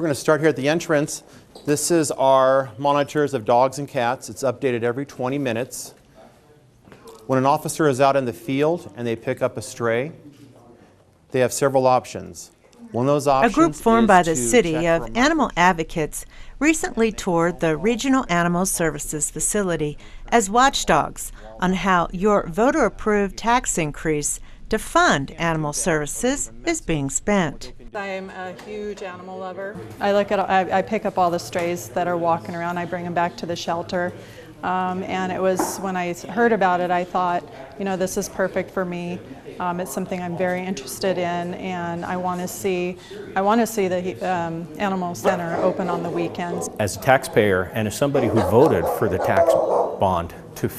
We're going to start here at the entrance. This is our monitors of dogs and cats. It's updated every 20 minutes. When an officer is out in the field and they pick up a stray, they have several options. One of those options A group formed by the is to city check of for animal advocates recently toured the Regional Animal Services facility as watchdogs on how your voter-approved tax increase to fund animal services is being spent. I'm a huge animal lover. I pick up all the strays that are walking around. I bring them back to the shelter. And it was when I heard about it, I thought, this is perfect for me. It's something I'm very interested in, and I want to see the animal center open on the weekends. As a taxpayer and as somebody who voted for the tax bond to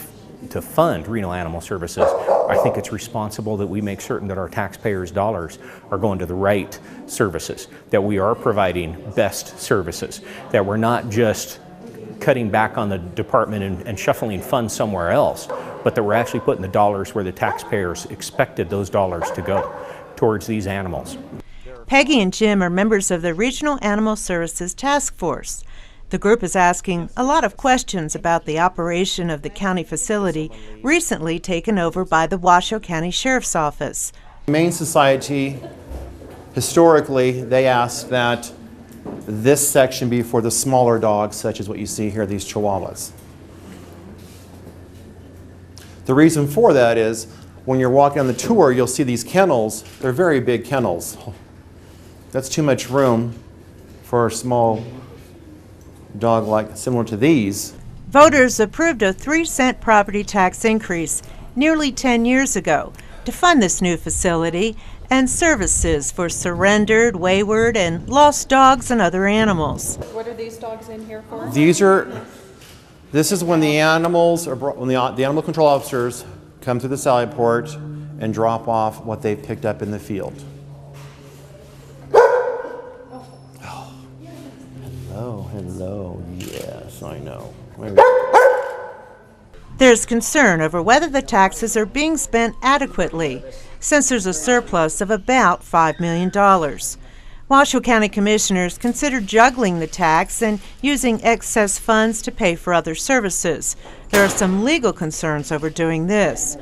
fund Reno Animal Services, I think it's responsible that we make certain that our taxpayers' dollars are going to the right services, that we are providing best services, that we're not just cutting back on the department and shuffling funds somewhere else, but that we're actually putting the dollars where the taxpayers expected those dollars to go, towards these animals. Peggy and Jim are members of the Regional Animal Services Task Force. The group is asking a lot of questions about the operation of the county facility recently taken over by the Washoe County Sheriff's Office. Humane Society, historically, they asked that this section be for the smaller dogs, such as what you see here, these Chihuahuas. The reason for that is when you're walking on the tour, you'll see these kennels. They're very big kennels. That's too much room for a small dog similar to these. Voters approved a 3-cent property tax increase nearly 10 years ago to fund this new facility and services for surrendered, wayward, and lost dogs and other animals. What are these dogs in here for? This is when the animals are brought, when the animal control officers come through the sally port and drop off what they've picked up in the field. Oh. Hello, yes, I know. There's concern over whether the taxes are being spent adequately, since there's a surplus of about $5 million. Washoe County Commissioners considered juggling the tax and using excess funds to pay for other services. There are some legal concerns over doing this.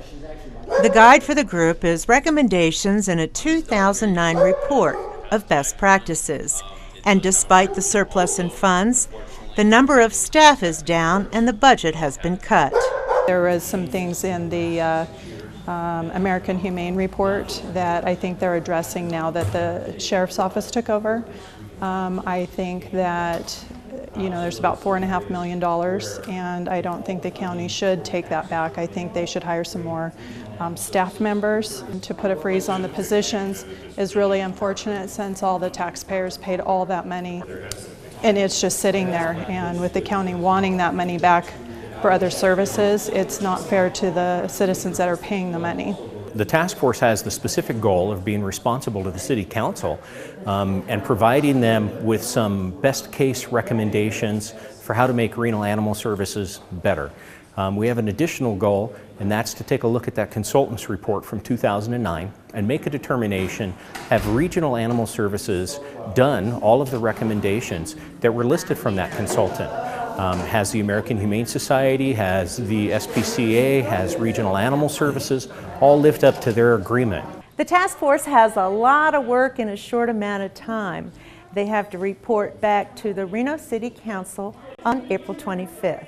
The guide for the group is recommendations in a 2009 report of best practices. And despite the surplus in funds, the number of staff is down and the budget has been cut. There was some things in the American Humane report that I think they're addressing now that the Sheriff's Office took over. I think that there's about $4.5 million, and I don't think the county should take that back. I think they should hire some more staff members. To put a freeze on the positions is really unfortunate, since all the taxpayers paid all that money and it's just sitting there, and with the county wanting that money back for other services, it's not fair to the citizens that are paying the money. The task force has the specific goal of being responsible to the City Council and providing them with some best case recommendations for how to make Reno Animal Services better. We have an additional goal, and that's to take a look at that consultant's report from 2009 and make a determination, have Regional Animal Services done all of the recommendations that were listed from that consultant? Has the American Humane Society, has the SPCA, has Regional Animal Services all lived up to their agreement? The task force has a lot of work in a short amount of time. They have to report back to the Reno City Council on April 25th.